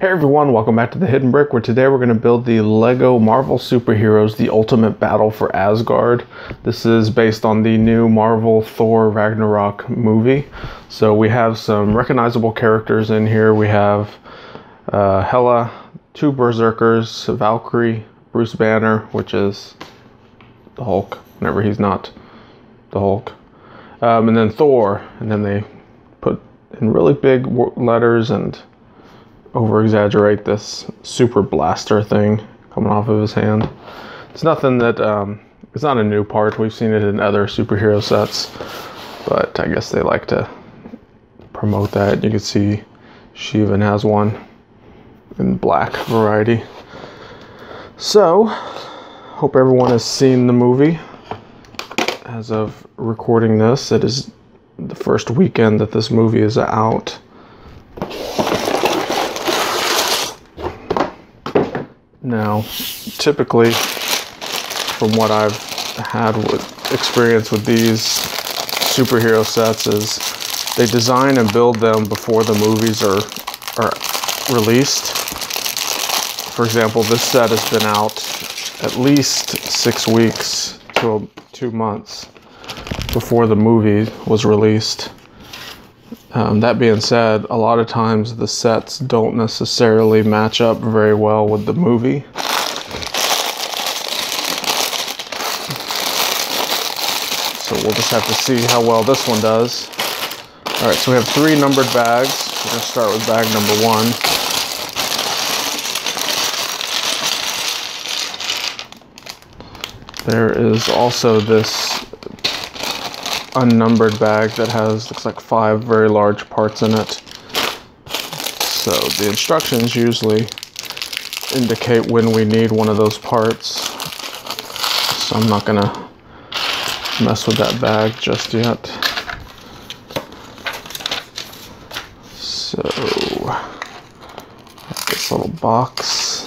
Hey everyone, welcome back to The Hidden Brick, where today we're going to build the Lego Marvel Superheroes, The Ultimate Battle for Asgard. This is based on the new Marvel Thor Ragnarok movie. So we have some recognizable characters in here. We have Hela, two Berserkers, Valkyrie, Bruce Banner, which is the Hulk, whenever he's not the Hulk. And then Thor, and then they put in really big letters and over-exaggerate this super blaster thing coming off of his hand. It's nothing that, it's not a new part. We've seen it in other superhero sets, but I guess they like to promote that. You can see she even has one in black variety. So, hope everyone has seen the movie. As of recording this, it is the first weekend that this movie is out. Now, typically, from what I've had with experience with these superhero sets, is they design and build them before the movies are released. For example, this set has been out at least 6 weeks to 2 months before the movie was released. That being said, a lot of times the sets don't necessarily match up very well with the movie. So we'll just have to see how well this one does. Alright, so we have 3 numbered bags. We're going to start with bag number 1. There is also this unnumbered bag that looks like 5 very large parts in it. So the instructions usually indicate when we need one of those parts. So I'm not gonna mess with that bag just yet. So this little box.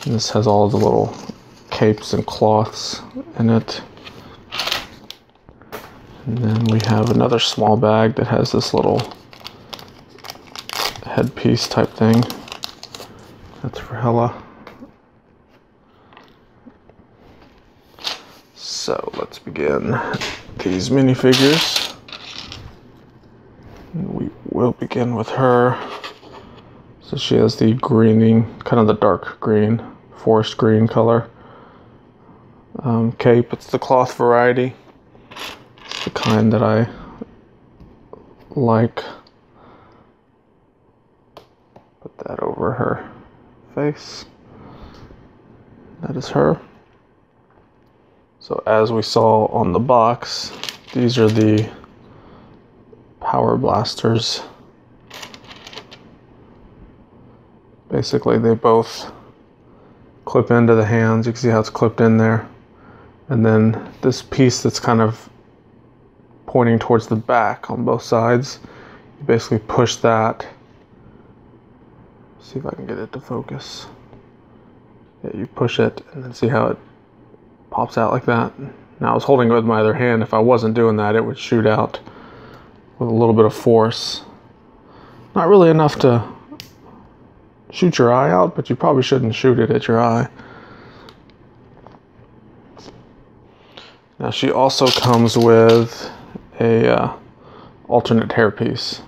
And this has all the little capes and cloths in it. And then we have another small bag that has this little headpiece type thing. That's for Hela. So let's begin these minifigures. We will begin with her. So she has the greening, kind of the dark green, forest green color cape. It's the cloth variety. The kind that I like. Put that over her face. That is her. So as we saw on the box, these are the power blasters. Basically, they both clip into the hands. You can see how it's clipped in there. And then this piece that's kind of pointing towards the back on both sides, you basically push that. See if I can get it to focus. Yeah, you push it and then see how it pops out like that. Now I was holding it with my other hand. If I wasn't doing that, it would shoot out with a little bit of force. Not really enough to shoot your eye out, but you probably shouldn't shoot it at your eye. Now she also comes with a alternate hairpiece.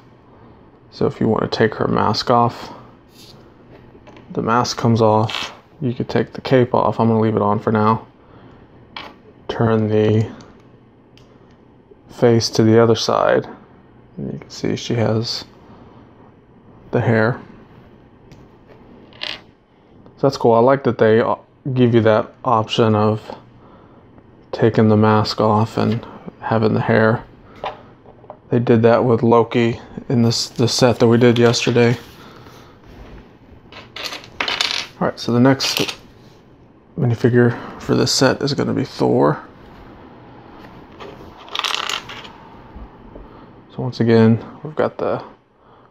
So if you want to take her mask off, the mask comes off. You could take the cape off. I'm going to leave it on for now. Turn the face to the other side, and you can see she has the hair. So that's cool. I like that they give you that option of taking the mask off and having the hair. They did that with Loki in the set that we did yesterday. Alright, so the next minifigure for this set is going to be Thor. So once again, we've got the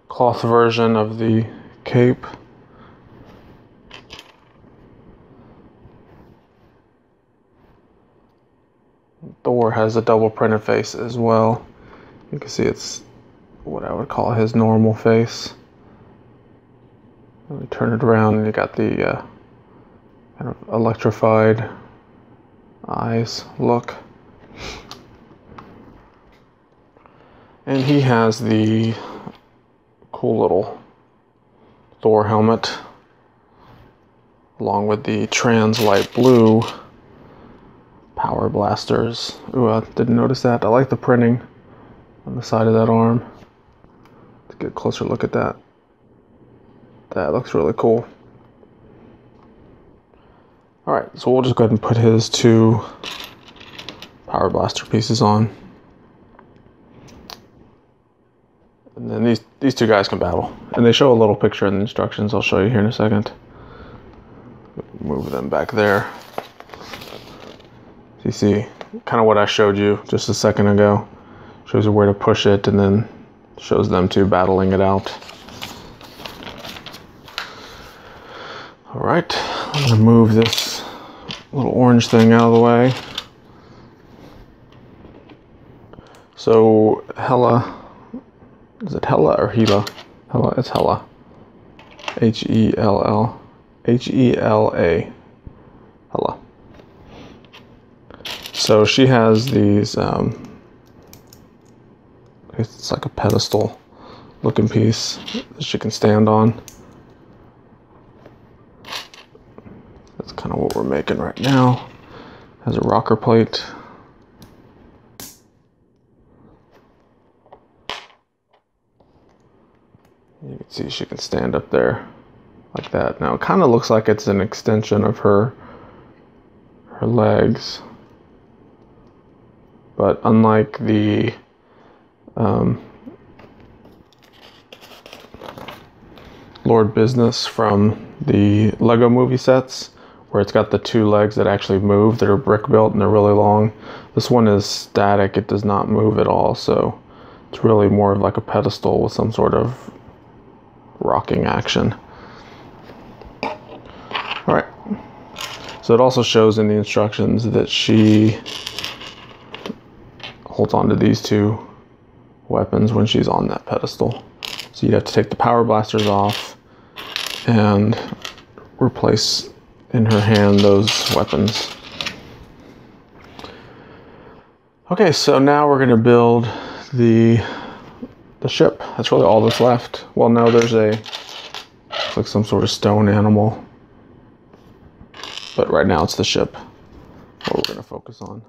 cloth version of the cape. Thor has a double printed face as well. You can see it's what I would call his normal face. Let me turn it around, and you got the kind of electrified eyes look. And he has the cool little Thor helmet, along with the trans light blue power blasters. Ooh, I didn't notice that. I like the printing on the side of that arm. Let's get a closer look at that. That looks really cool. Alright, so we'll just go ahead and put his 2 power blaster pieces on. And then these 2 guys can battle. And they show a little picture in the instructions I'll show you here in a second. Move them back there. So you see kind of what I showed you just a second ago. Shows you where to push it, and then shows them 2 battling it out. Alright, I'm going to move this little orange thing out of the way. So Hela, is it Hela or Hela? Hela, it's Hela. H-E-L-L. H-E-L-A. Hela. So she has these, it's like a pedestal looking piece that she can stand on. That's kind of what we're making right now. Has a rocker plate. You can see she can stand up there like that. Now it kind of looks like it's an extension of her legs, but unlike the Lord Business from the Lego movie sets, where it's got the 2 legs that actually move, that are brick built and they're really long, this one is static. It does not move at all, so it's really more of like a pedestal with some sort of rocking action. Alright, so it also shows in the instructions that she holds on to these 2 weapons when she's on that pedestal. So you'd have to take the power blasters off and replace in her hand those weapons. Okay, so now we're going to build the ship. That's really all that's left. Well, no, there's like some sort of stone animal, but right now it's the ship what we're going to focus on.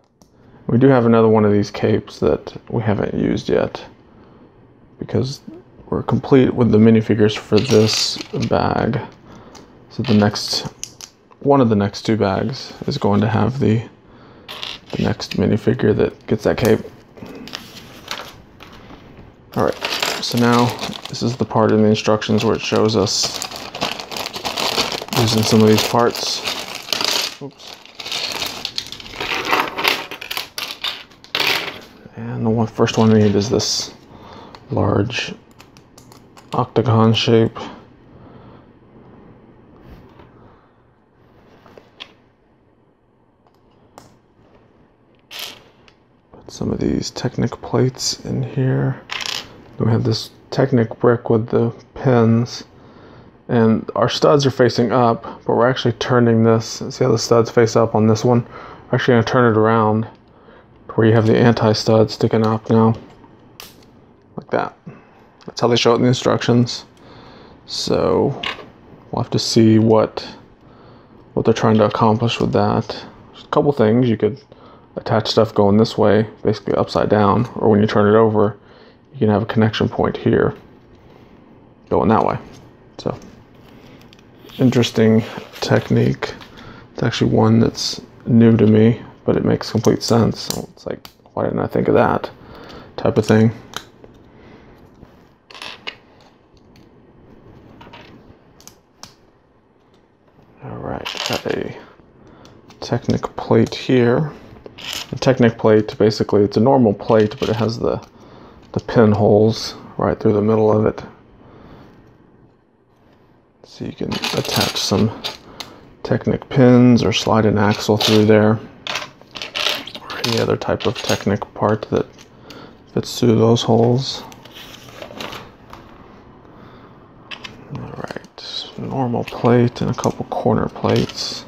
We do have another one of these capes that we haven't used yet, because we're complete with the minifigures for this bag. So one of the next 2 bags is going to have the next minifigure that gets that cape. Alright, so now this is the part in the instructions where it shows us using some of these parts. Oops. And the first one we need is this large octagon shape. Put some of these Technic plates in here. Then we have this Technic brick with the pins, and our studs are facing up, but we're actually turning this. See how the studs face up on this one? We're actually going to turn it around to where you have the anti-stud sticking up now, like that. That's how they show it in the instructions. So we'll have to see what they're trying to accomplish with that. There's a couple things. You could attach stuff going this way, basically upside down, or when you turn it over, you can have a connection point here going that way. So interesting technique. It's actually one that's new to me, but it makes complete sense. So it's like, why didn't I think of that type of thing? Alright, got a Technic plate here. The Technic plate, basically, it's a normal plate, but it has the pinholes right through the middle of it. So you can attach some Technic pins or slide an axle through there, or any other type of Technic part that fits through those holes. Alright, normal plate and a couple corner plates.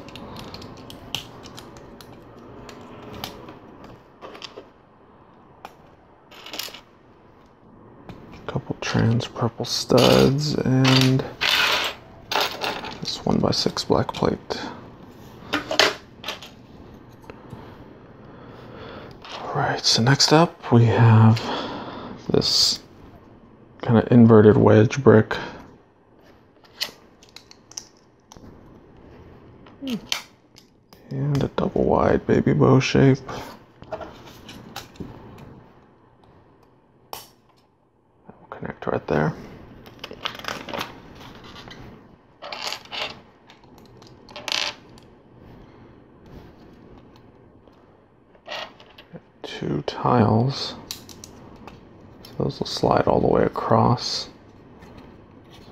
A couple trans purple studs and this 1x6 black plate. Alright, so next up we have this kind of inverted wedge brick. And a double wide baby bow shape. That will connect right there. Two tiles. So those will slide all the way across.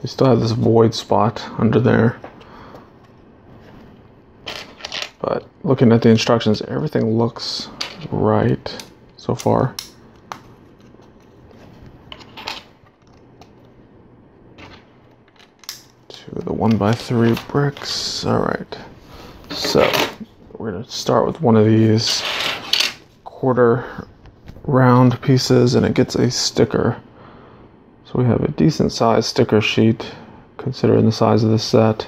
We still have this void spot under there. But looking at the instructions, everything looks right so far. Two of the 1x3 bricks. Alright, so we're going to start with one of these quarter round pieces, and it gets a sticker. So we have a decent sized sticker sheet considering the size of this set.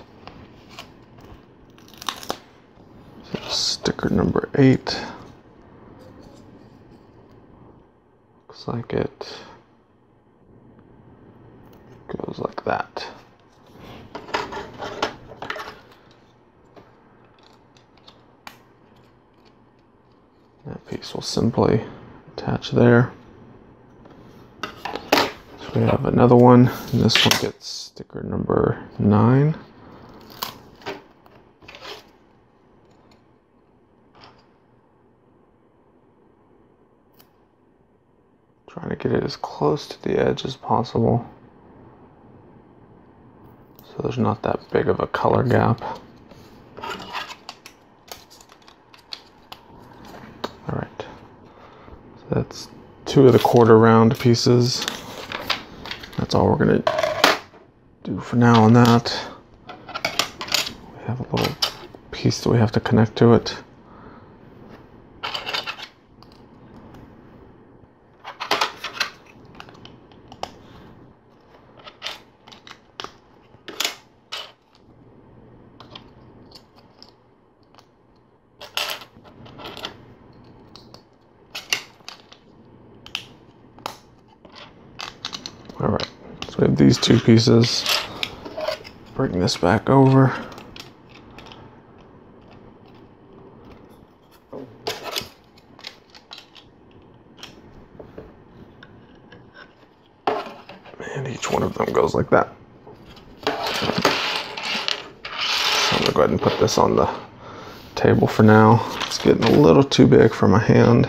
Sticker number 8. Looks like it goes like that. That piece will simply attach there. So we have another one, and this one gets sticker number 9. Trying to get it as close to the edge as possible so there's not that big of a color gap. Alright, so that's 2 of the quarter round pieces. That's all we're going to do for now on that. We have a little piece that we have to connect to it. Alright, so we have these 2 pieces. Bring this back over. And each one of them goes like that. So I'm going to go ahead and put this on the table for now. It's getting a little too big for my hand.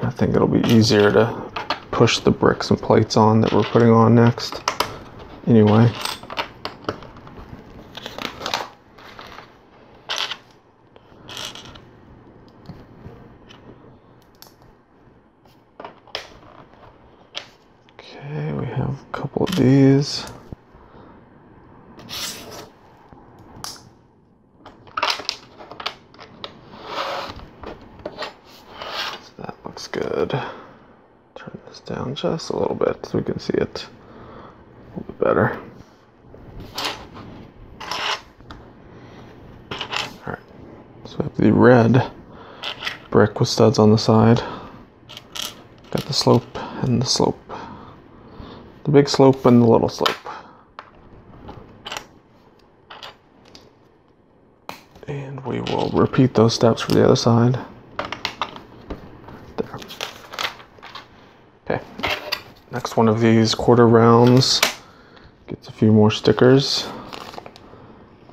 I think it'll be easier to push the bricks and plates on that we're putting on next. Anyway. Okay, we have a couple of these. So that looks good. Turn this down just a little bit so we can see it a little bit better. Alright, so we have the red brick with studs on the side. Got the slope and the slope. The big slope and the little slope. And we will repeat those steps for the other side. There. Okay. Next one of these quarter rounds gets a few more stickers.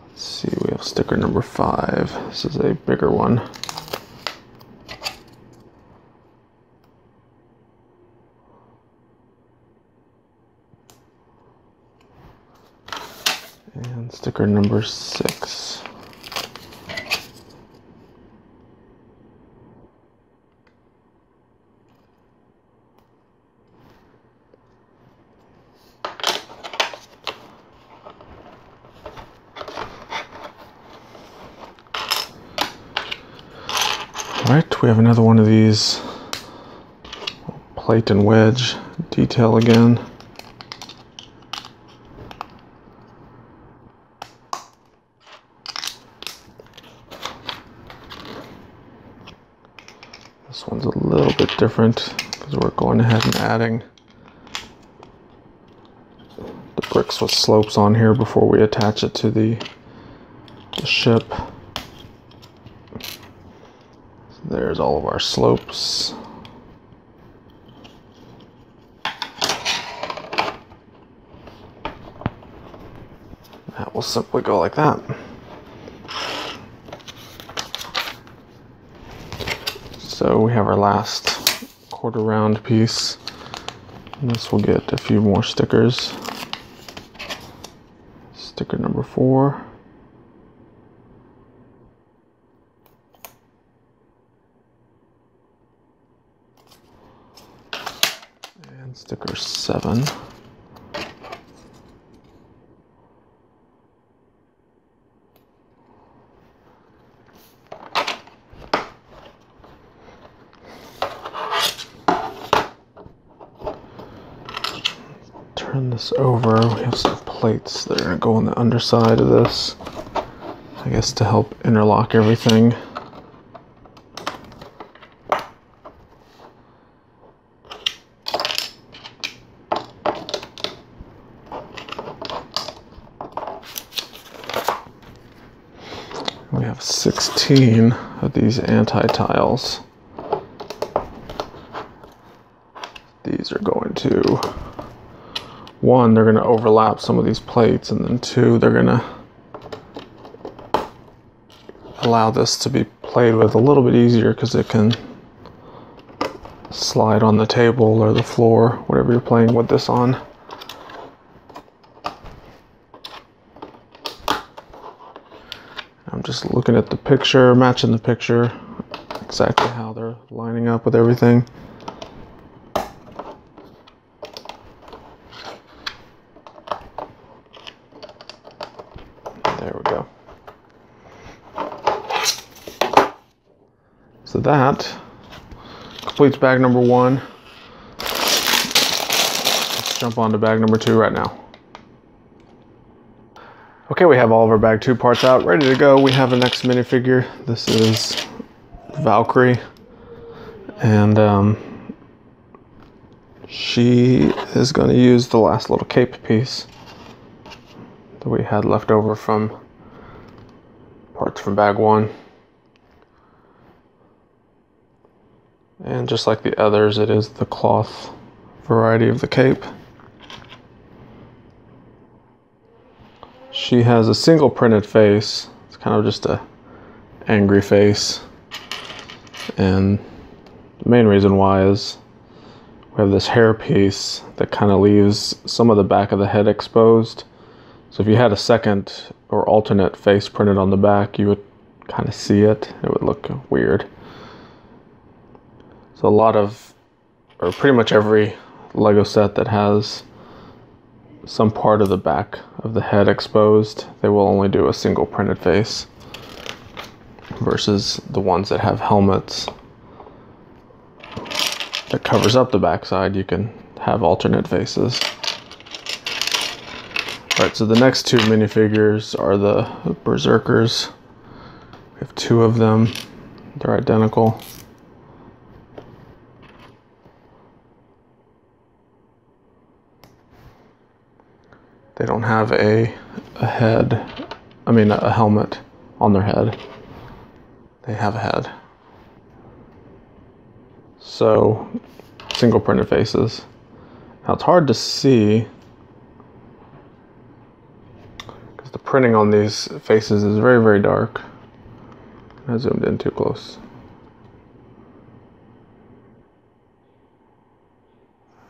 Let's see, we have sticker number 5. This is a bigger one. And sticker number 6. Alright, we have another one of these plate and wedge detail again. This one's a little bit different because we're going ahead and adding the bricks with slopes on here before we attach it to the ship. So there's all of our slopes. That will simply go like that. So we have our last quarter round piece, and this will get a few more stickers. Sticker number 4. And sticker 7. Turn this over. We have some plates that are going to go on the underside of this, I guess, to help interlock everything. We have 16 of these anti-tiles. These are going to, 1, they're going to overlap some of these plates, and then 2, they're going to allow this to be played with a little bit easier because it can slide on the table or the floor, whatever you're playing with this on. I'm just looking at the picture, matching the picture, exactly how they're lining up with everything. There we go. So that completes bag number 1. Let's jump on to bag number 2 right now. Okay, we have all of our bag 2 parts out, ready to go. We have the next minifigure. This is Valkyrie, and she is going to use the last little cape piece that we had left over from parts from bag 1. And just like the others, it is the cloth variety of the cape. She has a single printed face. It's kind of just a angry face. And the main reason why is we have this hair piece that kind of leaves some of the back of the head exposed. So if you had a second or alternate face printed on the back, you would kind of see it. It would look weird. So a lot of, or pretty much every Lego set that has some part of the back of the head exposed, they will only do a single printed face, versus the ones that have helmets that covers up the backside, you can have alternate faces. Alright, so the next 2 minifigures are the Berserkers. We have 2 of them. They're identical. They don't have a helmet on their head. They have a head. So, single printed faces. Now it's hard to see because the printing on these faces is very, very dark. I zoomed in too close.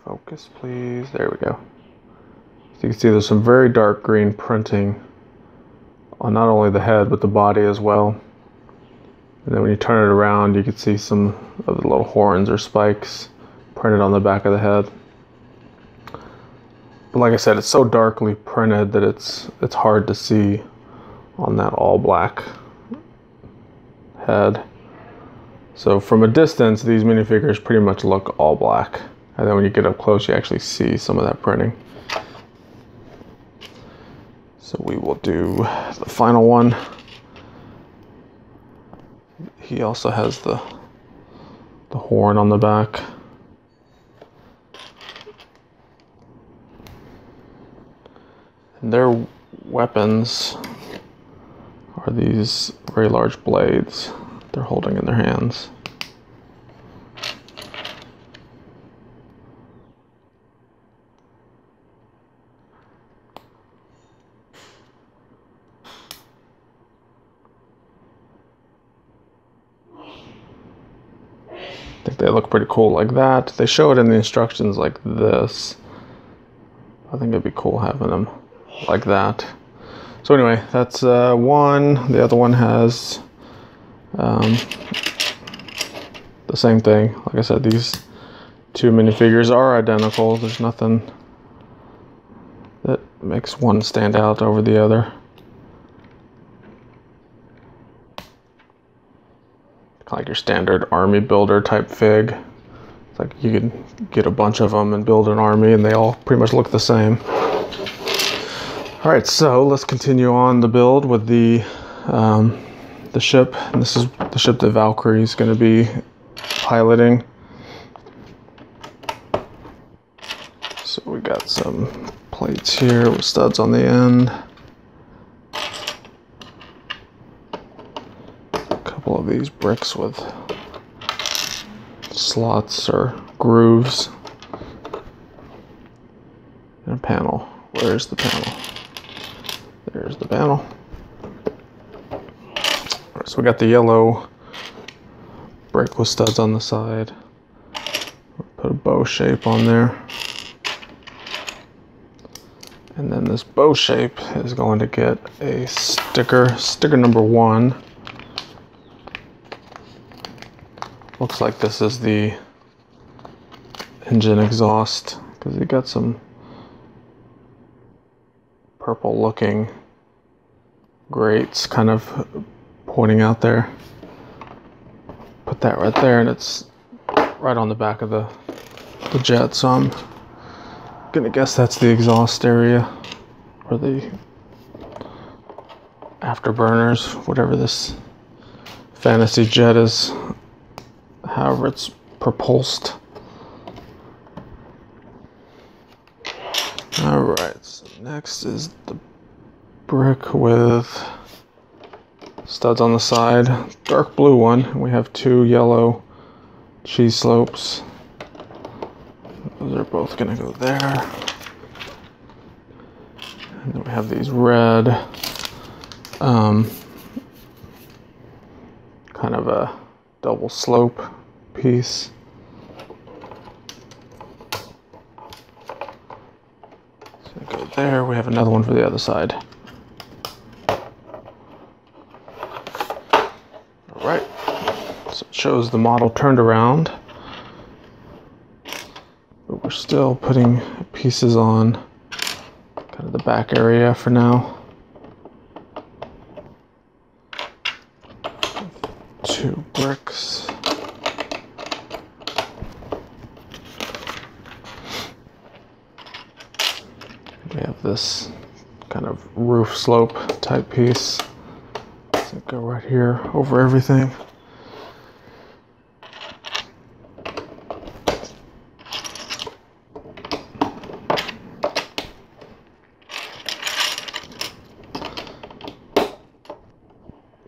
Focus, please. There we go. So you can see there's some very dark green printing on not only the head, but the body as well. And then when you turn it around, you can see some of the little horns or spikes printed on the back of the head. But like I said, it's so darkly printed that it's hard to see on that all black head. So from a distance, these minifigures pretty much look all black. And then when you get up close, you actually see some of that printing. So we will do the final one. He also has the horn on the back. And their weapons are these very large blades they're holding in their hands. I think they look pretty cool like that. They show it in the instructions like this. I think it'd be cool having them like that. So anyway, that's one. The other one has the same thing. Like I said, these two minifigures are identical. There's nothing that makes one stand out over the other. Kind of like your standard army builder type fig. It's like you can get a bunch of them and build an army and they all pretty much look the same. All right, so let's continue on the build with the ship. And this is the ship that Valkyrie is going to be piloting. So we got some plates here with studs on the end. A couple of these bricks with slots or grooves. And a panel. Where's the panel? There's the panel. Right, so we got the yellow brick with studs on the side. Put a bow shape on there. And then this bow shape is going to get a sticker number 1. Looks like this is the engine exhaust because you got some purple looking grates kind of pointing out there. Put that right there and it's right on the back of the jet, so I'm gonna guess that's the exhaust area or the afterburners, whatever this fantasy jet is, however it's propulsed. Alright, so next is the brick with studs on the side, dark blue one. We have 2 yellow cheese slopes. Those are both gonna go there. And then we have these red, kind of a double slope piece. So go there. We have another one for the other side. All right. So it shows the model turned around, but we're still putting pieces on kind of the back area for now. 2 bricks. We have this kind of roof slope type piece. So go right here over everything.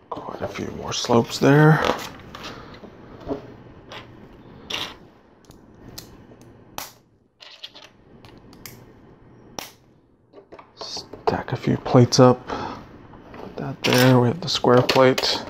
Quite a few more slopes there. Stack a few plates up. Put that there. We have the square plate.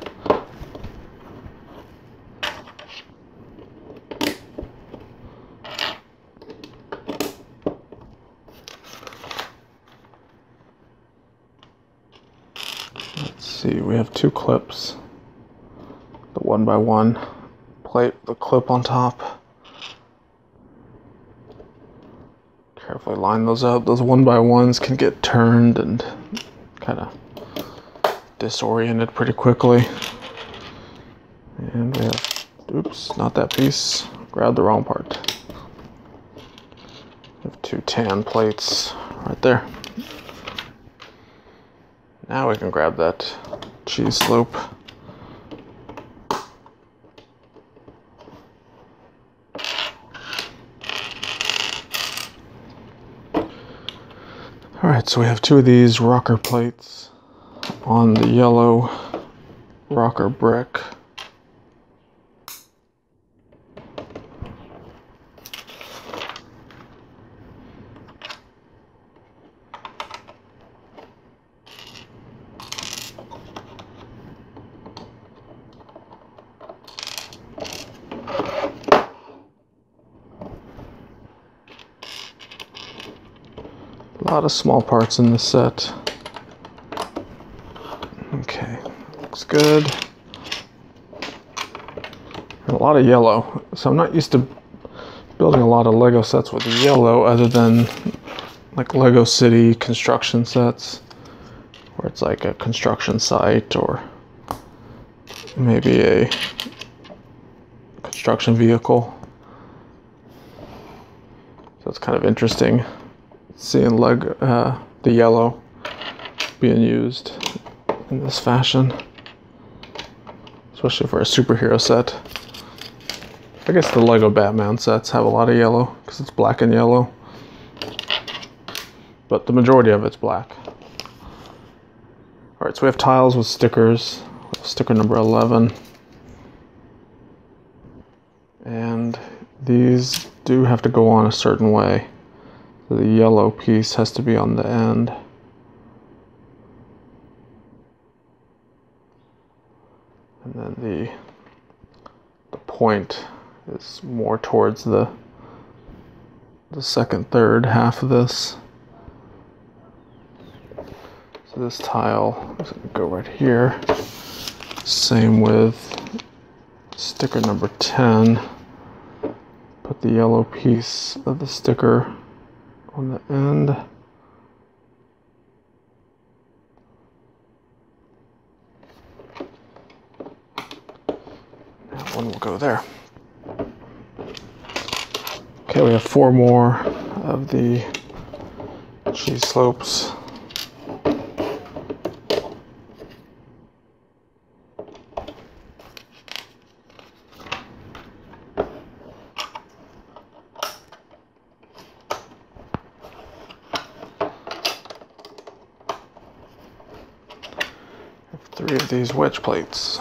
Let's see, we have 2 clips. The 1x1 plate, the clip on top. Carefully line those up. Those 1x1s can get turned and kind of disoriented pretty quickly. And we have Oops, not that piece. Grabbed the wrong part. We have 2 tan plates right there. Now we can grab that cheese slope. Alright, so we have 2 of these rocker plates on the yellow rocker brick. A lot of small parts in this set. Okay, looks good. And a lot of yellow. So I'm not used to building a lot of Lego sets with yellow other than like Lego City construction sets where it's like a construction site or maybe a construction vehicle. So it's kind of interesting seeing the yellow being used in this fashion, especially for a superhero set. I guess the Lego Batman sets have a lot of yellow because it's black and yellow, but the majority of it's black. Alright, so we have tiles with stickers. Sticker number 11. And these do have to go on a certain way. So the yellow piece has to be on the end. And then the point is more towards the second, third half of this. So this tile is going to go right here. Same with sticker number 10. Put the yellow piece of the sticker on the end. That one will go there. Okay, we have 4 more of the cheese slopes. Three of these wedge plates.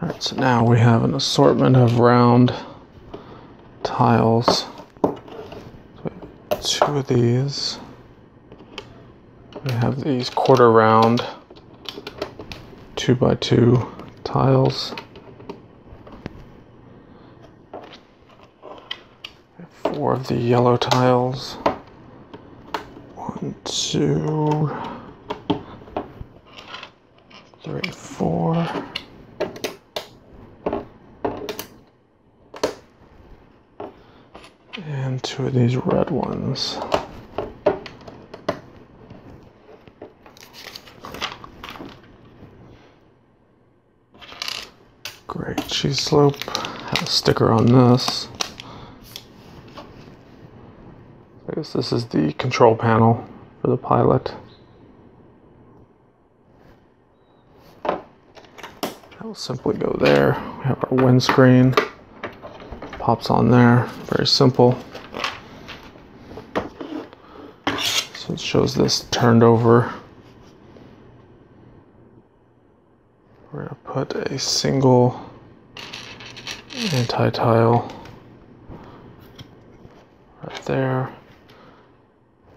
Alright, so now we have an assortment of round tiles. So we have 2 of these. We have these quarter round 2x2 tiles. We have 4 of the yellow tiles. 1, 2, 3, 4. And 2 of these red ones. Great cheese slope. Have a sticker on this. I guess this is the control panel for the pilot. That will simply go there. We have our windscreen. Pops on there. Very simple. So it shows this turned over. We're going to put a single anti-tile right there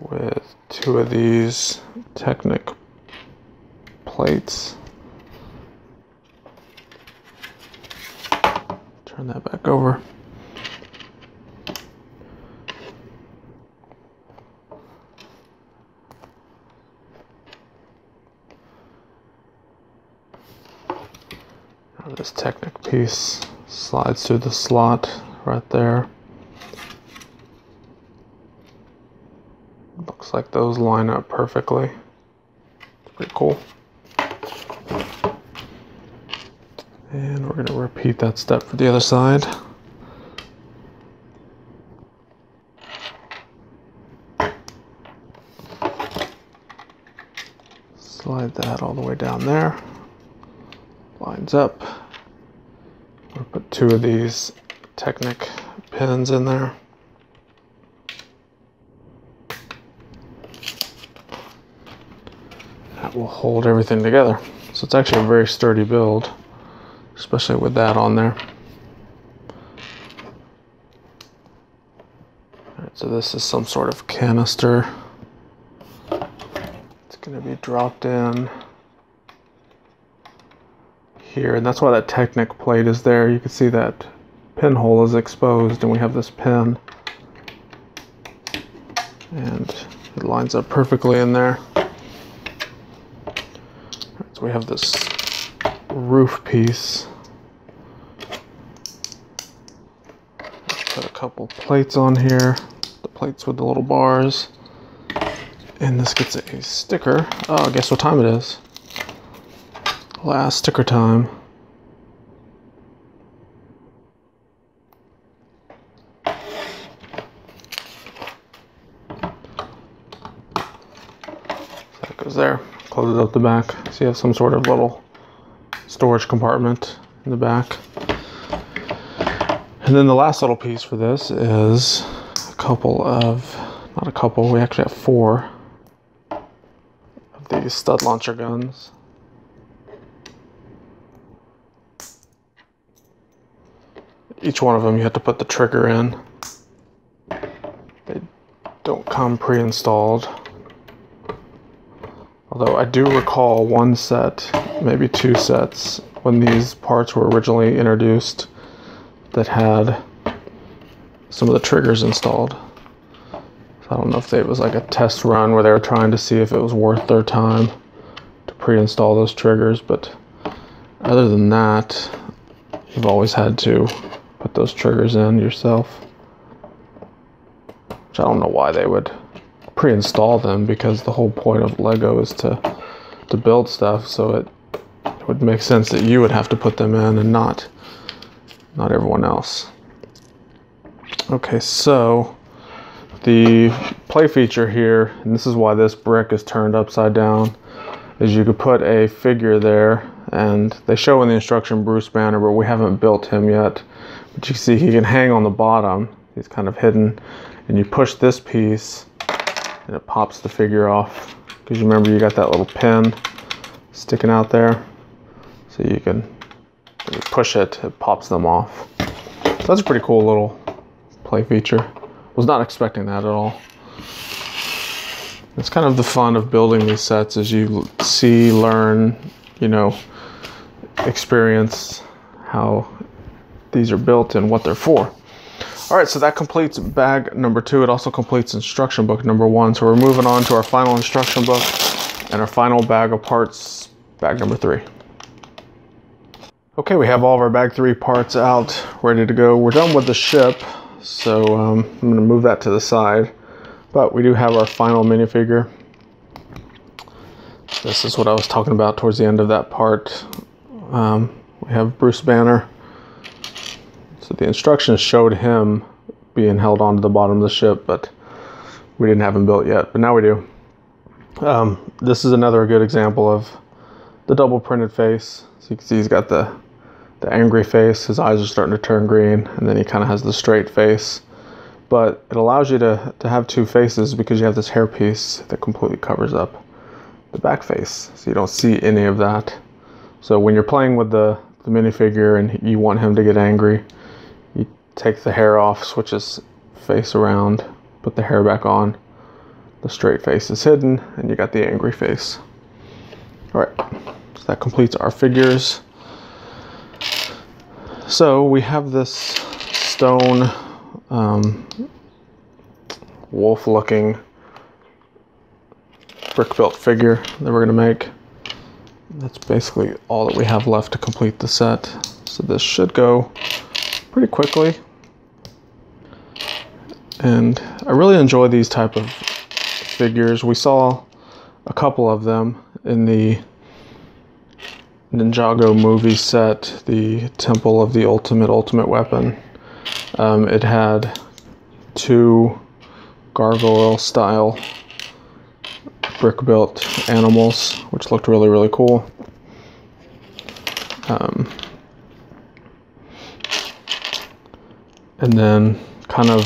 with 2 of these Technic plates. Turn that back over. Now this Technic piece slides through the slot right there. Looks like those line up perfectly. It's pretty cool. And we're going to repeat that step for the other side. Slide that all the way down there. Lines up. We'll put 2 of these Technic pins in there. That will hold everything together. So it's actually a very sturdy build, especially with that on there. Alright, so this is some sort of canister. It's going to be dropped in here, and that's why that Technic plate is there. You can see that pinhole is exposed, and we have this pin. And it lines up perfectly in there. So we have this roof piece. Let's put a couple plates on here, the plates with the little bars. And this gets a sticker. Oh, guess what time it is? Last sticker time. So that goes there. Closes up the back. So you have some sort of little storage compartment in the back. And then the last little piece for this is a couple of, not a couple, we actually have 4 of these stud launcher guns. Each one of them you have to put the trigger in. They don't come pre-installed. Although I do recall 1 set, maybe 2 sets, when these parts were originally introduced that had some of the triggers installed. So I don't know if it was like a test run where they were trying to see if it was worth their time to pre-install those triggers, but other than that, you've always had to put those triggers in yourself. Which I don't know why they would pre-install them, because the whole point of Lego is to build stuff, so it would make sense that you would have to put them in and not everyone else. Okay, so the play feature here, and this is why this brick is turned upside down, is you could put a figure there, and they show in the instruction Bruce Banner, but we haven't built him yet. But you can see he can hang on the bottom. He's kind of hidden, and you push this piece and it pops the figure off, because you remember you got that little pin sticking out there, so you can, when you push it, it pops them off. So that's a pretty cool little play feature. Was not expecting that at all. It's kind of the fun of building these sets, as you see, learn, you know, experience how these are built and what they're for. All right, so that completes bag number 2. It also completes instruction book number 1. So we're moving on to our final instruction book and our final bag of parts, bag number 3. Okay, we have all of our bag 3 parts out, ready to go. We're done with the ship, so I'm gonna move that to the side. But we do have our final minifigure. This is what I was talking about towards the end of that part. We have Bruce Banner. So the instructions showed him being held onto the bottom of the ship, but we didn't have him built yet, but now we do. This is another good example of the double printed face. So you can see he's got the angry face, his eyes are starting to turn green, and then he kind of has the straight face. But it allows you to have 2 faces, because you have this hairpiece that completely covers up the back face, so you don't see any of that. So when you're playing with the minifigure and you want him to get angry, you take the hair off, switch his face around, put the hair back on, the straight face is hidden, and you got the angry face. Alright, so that completes our figures. So we have this stone wolf looking brick built figure that we're going to make. That's basically all that we have left to complete the set. So this should go pretty quickly. And I really enjoy these type of figures. We saw a couple of them in the Ninjago movie set, the Temple of the Ultimate Weapon. It had 2 gargoyle-style brick-built animals, which looked really, really cool. And then, kind of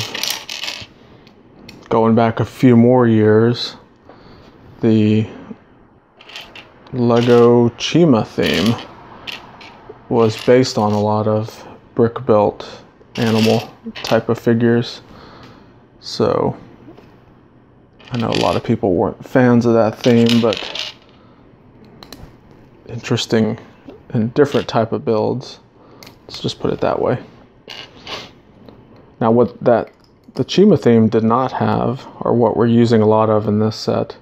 going back a few more years, the Lego Chima theme was based on a lot of brick-built animal type of figures. So I know a lot of people weren't fans of that theme, but interesting and different type of builds. Let's just put it that way. Now the Chima theme did not have, or what we're using a lot of in this set,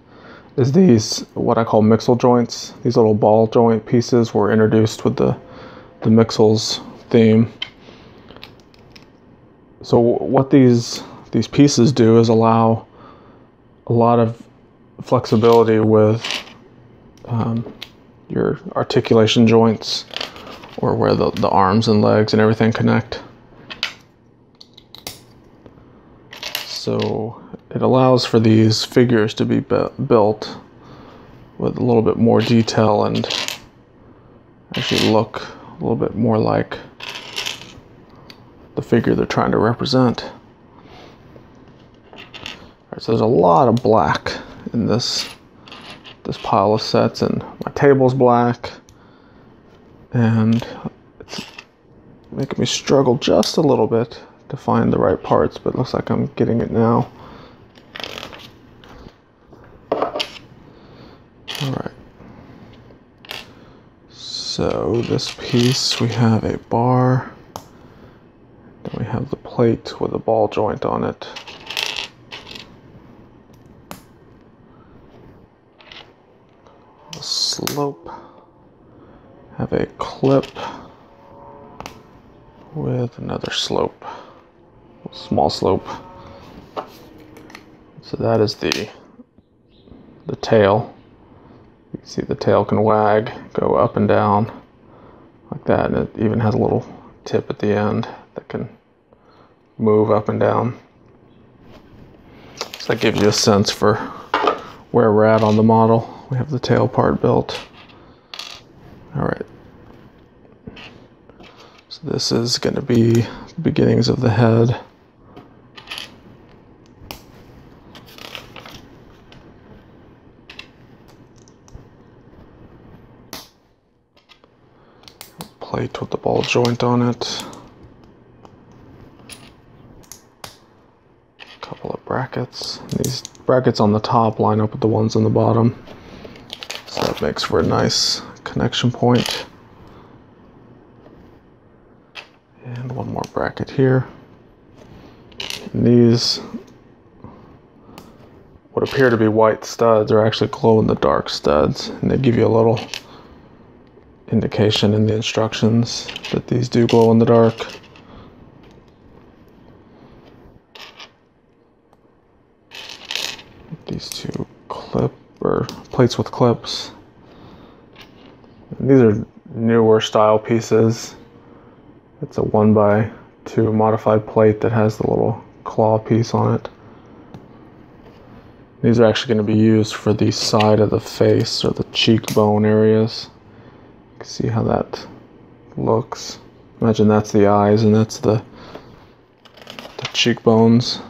is these, what I call mixel joints. These little ball joint pieces were introduced with the Mixels theme. So what these pieces do is allow a lot of flexibility with your articulation joints, or where the arms and legs and everything connect. So it allows for these figures to be built with a little bit more detail and actually look a little bit more like the figure they're trying to represent. Alright, so there's a lot of black in this pile of sets, and my table's black, and it's making me struggle just a little bit to find the right parts, but it looks like I'm getting it now. Alright, so this piece, we have a bar, then we have the plate with a ball joint on it. A slope, have a clip with another slope, a small slope. So that is the tail. You can see the tail can wag, go up and down like that, and it even has a little tip at the end that can move up and down. So that gives you a sense for where we're at on the model. We have the tail part built. All right. So this is going to be the beginnings of the head. Plate with the ball joint on it. A couple of brackets. These brackets on the top line up with the ones on the bottom. So that makes for a nice connection point. And one more bracket here. And these, what appear to be white studs, are actually glow-in-the-dark studs, and they give you a little indication in the instructions that these do glow in the dark. These 2 plates with clips. And these are newer style pieces. It's a 1x2 modified plate that has the little claw piece on it. These are actually going to be used for the side of the face, or the cheekbone areas. You can see how that looks. Imagine that's the eyes and that's the cheekbones.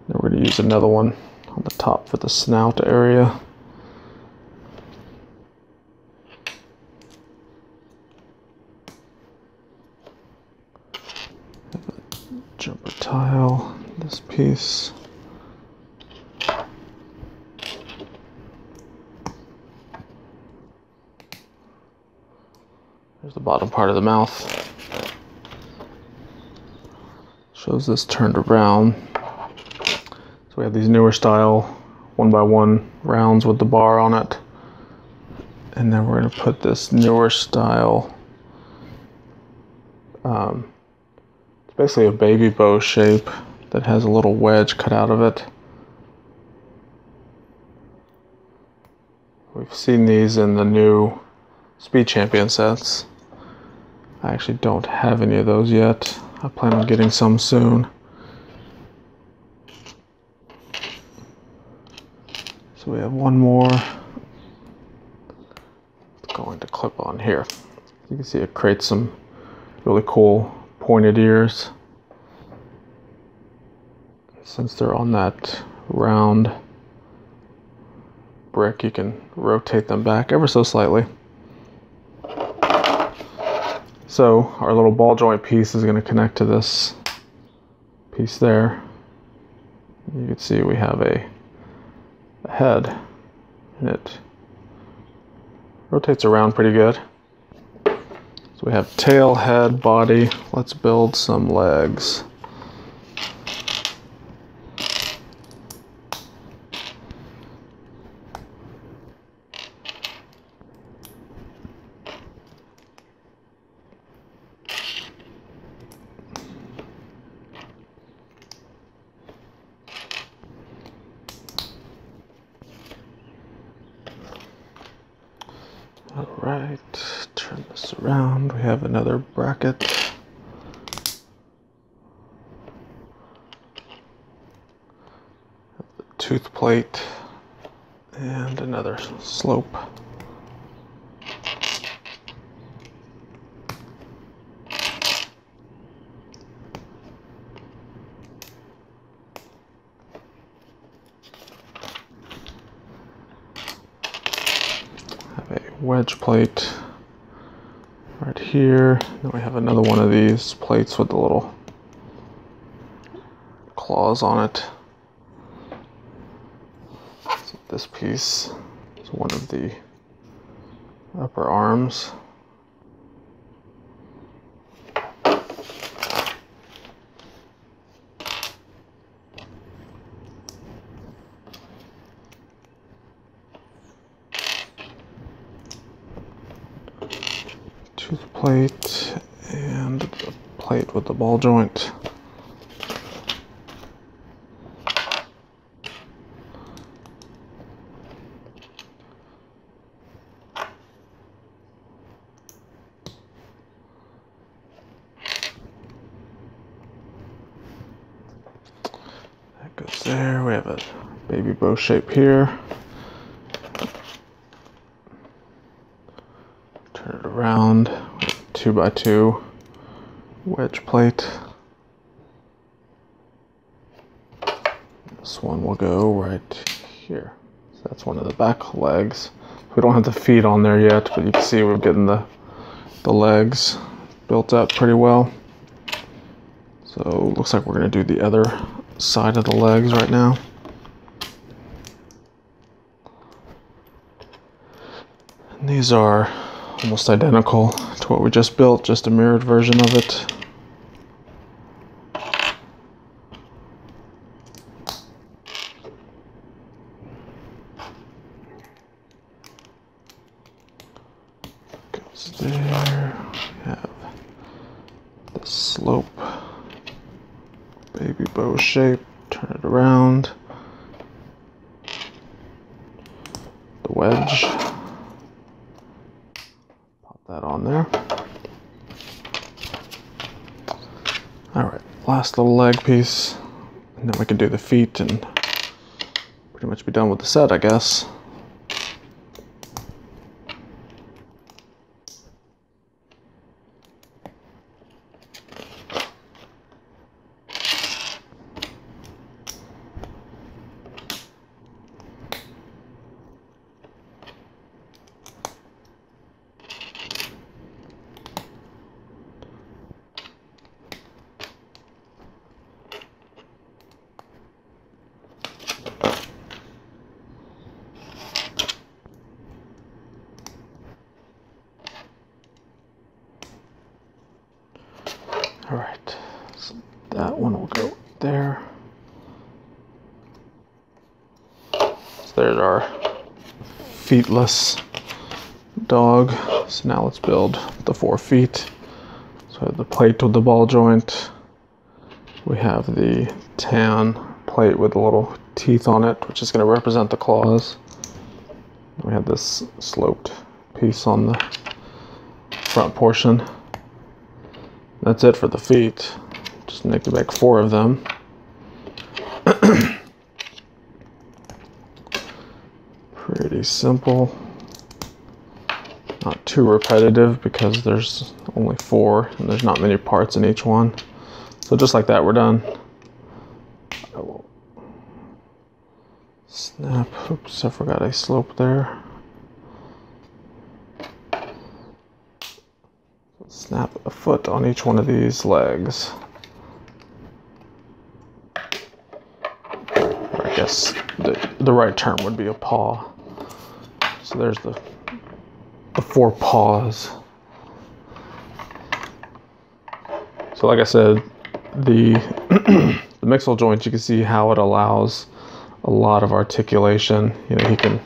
Then we're going to use another one on the top for the snout area. Jumper tile, this piece. There's the bottom part of the mouth. Shows this turned around. So we have these newer style 1x1 rounds with the bar on it. And then we're going to put this newer style, it's basically a baby bow shape that has a little wedge cut out of it. We've seen these in the new Speed Champion sets. I actually don't have any of those yet. I plan on getting some soon. So we have one more. It's going to clip on here. You can see it creates some really cool pointed ears. Since they're on that round brick, you can rotate them back ever so slightly. So our little ball joint piece is going to connect to this piece there. You can see we have a head, and it rotates around pretty good. So we have tail, head, body. Let's build some legs. Alright, turn this around. We have another bracket. The tooth plate and another slope. Wedge plate right here. Then we have another one of these plates with the little claws on it. So this piece is one of the upper arms. Tooth plate and the plate with the ball joint. That goes there. We have a baby bow shape here. Turn it around, 2x2 wedge plate. This one will go right here. So that's one of the back legs. We don't have the feet on there yet, but you can see we're getting the legs built up pretty well. So it looks like we're going to do the other side of the legs right now. And these are almost identical to what we just built, just a mirrored version of it. Goes there. We have the slope, baby bow shape, turn it around. The wedge. That on there. Alright, last little leg piece, and then we can do the feet and pretty much be done with the set, I guess. Alright, so that one will go there. So there's our feetless dog. So now let's build the 4 feet. So we have the plate with the ball joint. We have the tan plate with the little teeth on it, which is going to represent the claws. We have this sloped piece on the front portion. That's it for the feet. Just need to make 4 of them. Pretty simple. Not too repetitive because there's only 4 and there's not many parts in each one. So just like that, we're done. I will snap. Oops, I forgot I sloped there. Snap a foot on each one of these legs. Or I guess the right term would be a paw. So there's the 4 paws. So like I said, the the mixel joint, you can see how it allows a lot of articulation. You know, he can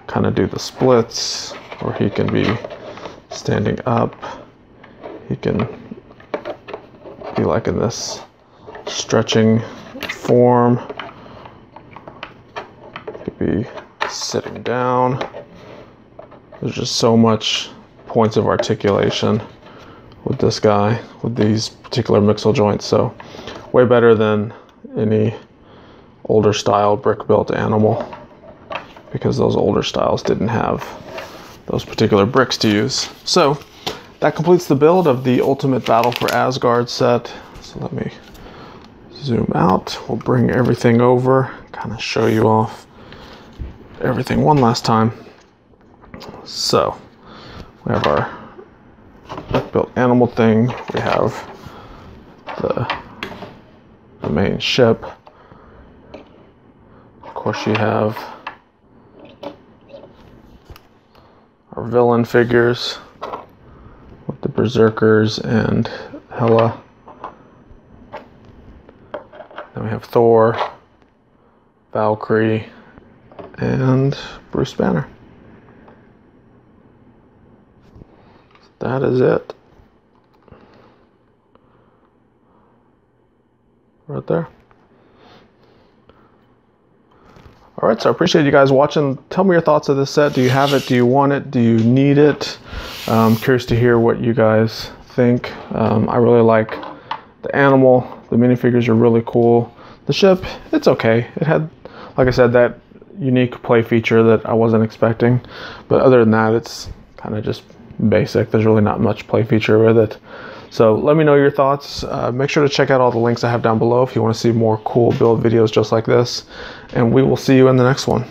kind of do the splits, or he can be standing up. He can be like in this stretching form. He could be sitting down. There's just so much points of articulation with this guy, with these particular mixel joints. So way better than any older style brick built animal, because those older styles didn't have those particular bricks to use. So that completes the build of the Ultimate Battle for Asgard set. So let me zoom out. We'll bring everything over, kind of show you off everything one last time. So we have our built animal thing. We have the main ship. Of course, you have our villain figures with the Berserkers and Hela. Then we have Thor, Valkyrie, and Bruce Banner. That is it. Right there. Alright, so I appreciate you guys watching. Tell me your thoughts of this set. Do you have it? Do you want it? Do you need it? I'm curious to hear what you guys think. I really like the animal. The minifigures are really cool. The ship, it's okay. It had, like I said, that unique play feature that I wasn't expecting. But other than that, it's kind of just basic. There's really not much play feature with it. So let me know your thoughts. Make sure to check out all the links I have down below if you want to see more cool build videos just like this. And we will see you in the next one.